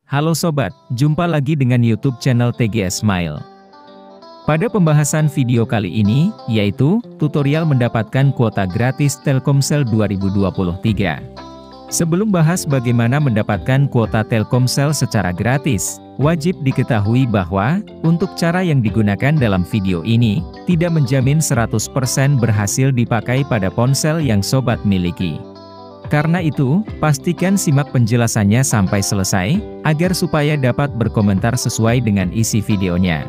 Halo sobat, jumpa lagi dengan YouTube channel TGS Smile. Pada pembahasan video kali ini, yaitu tutorial mendapatkan kuota gratis Telkomsel 2023. Sebelum bahas bagaimana mendapatkan kuota Telkomsel secara gratis, wajib diketahui bahwa, untuk cara yang digunakan dalam video ini, tidak menjamin 100% berhasil dipakai pada ponsel yang sobat miliki. Karena itu, pastikan simak penjelasannya sampai selesai, agar supaya dapat berkomentar sesuai dengan isi videonya.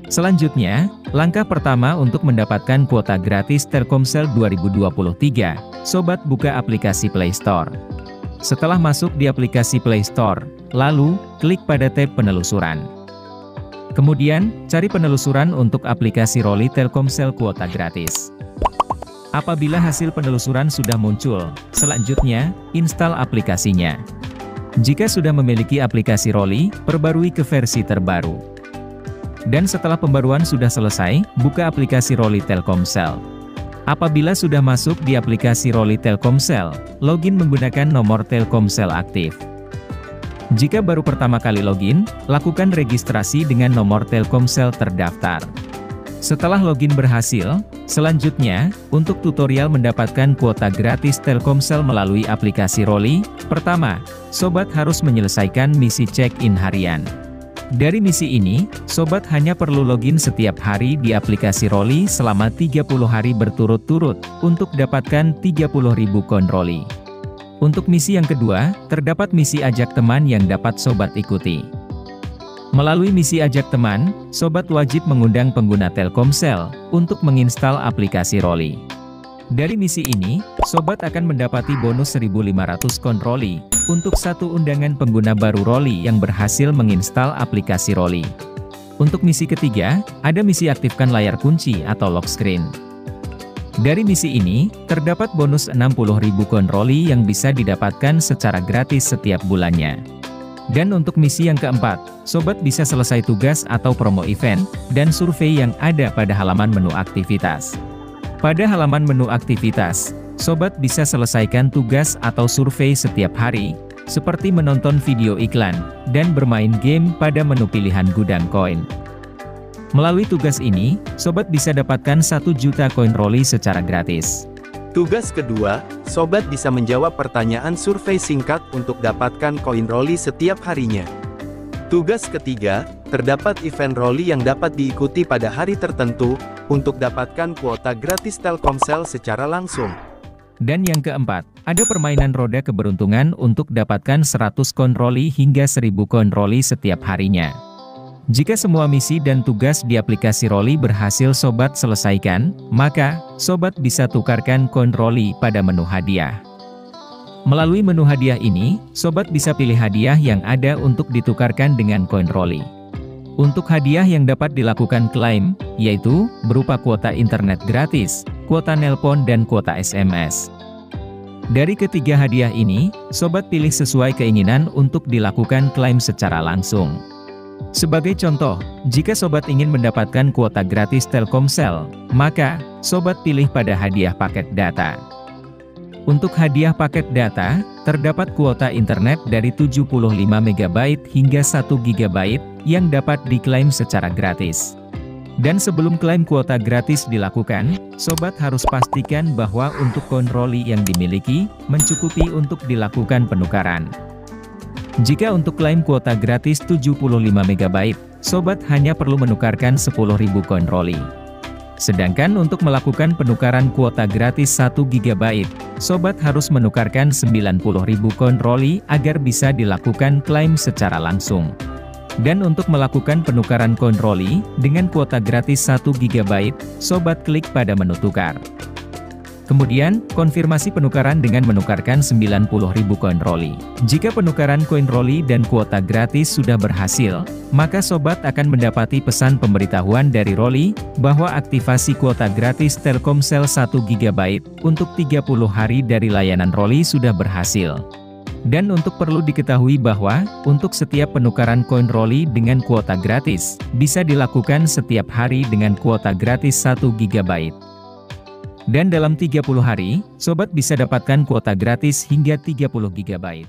Selanjutnya, langkah pertama untuk mendapatkan kuota gratis Telkomsel 2023, sobat buka aplikasi Play Store. Setelah masuk di aplikasi Play Store, lalu, klik pada tab penelusuran. Kemudian, cari penelusuran untuk aplikasi Roli Telkomsel kuota gratis. Apabila hasil penelusuran sudah muncul, selanjutnya, install aplikasinya. Jika sudah memiliki aplikasi Roli, perbarui ke versi terbaru. Dan setelah pembaruan sudah selesai, buka aplikasi Roli Telkomsel. Apabila sudah masuk di aplikasi Roli Telkomsel, login menggunakan nomor Telkomsel aktif. Jika baru pertama kali login, lakukan registrasi dengan nomor Telkomsel terdaftar. Setelah login berhasil, selanjutnya, untuk tutorial mendapatkan kuota gratis Telkomsel melalui aplikasi Roli, pertama, sobat harus menyelesaikan misi check-in harian. Dari misi ini, sobat hanya perlu login setiap hari di aplikasi Roli selama 30 hari berturut-turut, untuk dapatkan 30.000 koin Roli. Untuk misi yang kedua, terdapat misi ajak teman yang dapat sobat ikuti. Melalui misi ajak teman, sobat wajib mengundang pengguna Telkomsel untuk menginstal aplikasi Roli. Dari misi ini, sobat akan mendapati bonus 1.500 koin Roli untuk satu undangan pengguna baru Roli yang berhasil menginstal aplikasi Roli. Untuk misi ketiga, ada misi aktifkan layar kunci atau lock screen. Dari misi ini, terdapat bonus 60.000 koin Roli yang bisa didapatkan secara gratis setiap bulannya. Dan untuk misi yang keempat, sobat bisa selesai tugas atau promo event, dan survei yang ada pada halaman menu aktivitas. Pada halaman menu aktivitas, sobat bisa selesaikan tugas atau survei setiap hari, seperti menonton video iklan, dan bermain game pada menu pilihan gudang koin. Melalui tugas ini, sobat bisa dapatkan 1 juta koin Roli secara gratis. Tugas kedua, sobat bisa menjawab pertanyaan survei singkat untuk dapatkan koin Roli setiap harinya. Tugas ketiga, terdapat event Roli yang dapat diikuti pada hari tertentu, untuk dapatkan kuota gratis Telkomsel secara langsung. Dan yang keempat, ada permainan roda keberuntungan untuk dapatkan 100 koin Roli hingga 1000 koin Roli setiap harinya. Jika semua misi dan tugas di aplikasi Roli berhasil sobat selesaikan, maka, sobat bisa tukarkan koin Roli pada menu hadiah. Melalui menu hadiah ini, sobat bisa pilih hadiah yang ada untuk ditukarkan dengan koin Roli. Untuk hadiah yang dapat dilakukan klaim, yaitu, berupa kuota internet gratis, kuota nelpon dan kuota SMS. Dari ketiga hadiah ini, sobat pilih sesuai keinginan untuk dilakukan klaim secara langsung. Sebagai contoh, jika sobat ingin mendapatkan kuota gratis Telkomsel, maka, sobat pilih pada hadiah paket data. Untuk hadiah paket data, terdapat kuota internet dari 75 MB hingga 1 GB, yang dapat diklaim secara gratis. Dan sebelum klaim kuota gratis dilakukan, sobat harus pastikan bahwa untuk koin Roli yang dimiliki, mencukupi untuk dilakukan penukaran. Jika untuk klaim kuota gratis 75 MB, sobat hanya perlu menukarkan 10.000 koin Roli. Sedangkan untuk melakukan penukaran kuota gratis 1 GB, sobat harus menukarkan 90.000 koin Roli agar bisa dilakukan klaim secara langsung. Dan untuk melakukan penukaran koin Roli dengan kuota gratis 1 GB, sobat klik pada menu tukar. Kemudian, konfirmasi penukaran dengan menukarkan 90.000 koin Roli. Jika penukaran koin Roli dan kuota gratis sudah berhasil, maka sobat akan mendapati pesan pemberitahuan dari Roli, bahwa aktivasi kuota gratis Telkomsel 1 GB, untuk 30 hari dari layanan Roli sudah berhasil. Dan untuk perlu diketahui bahwa, untuk setiap penukaran koin Roli dengan kuota gratis, bisa dilakukan setiap hari dengan kuota gratis 1 GB. Dan dalam 30 hari, sobat bisa dapatkan kuota gratis hingga 30 GB.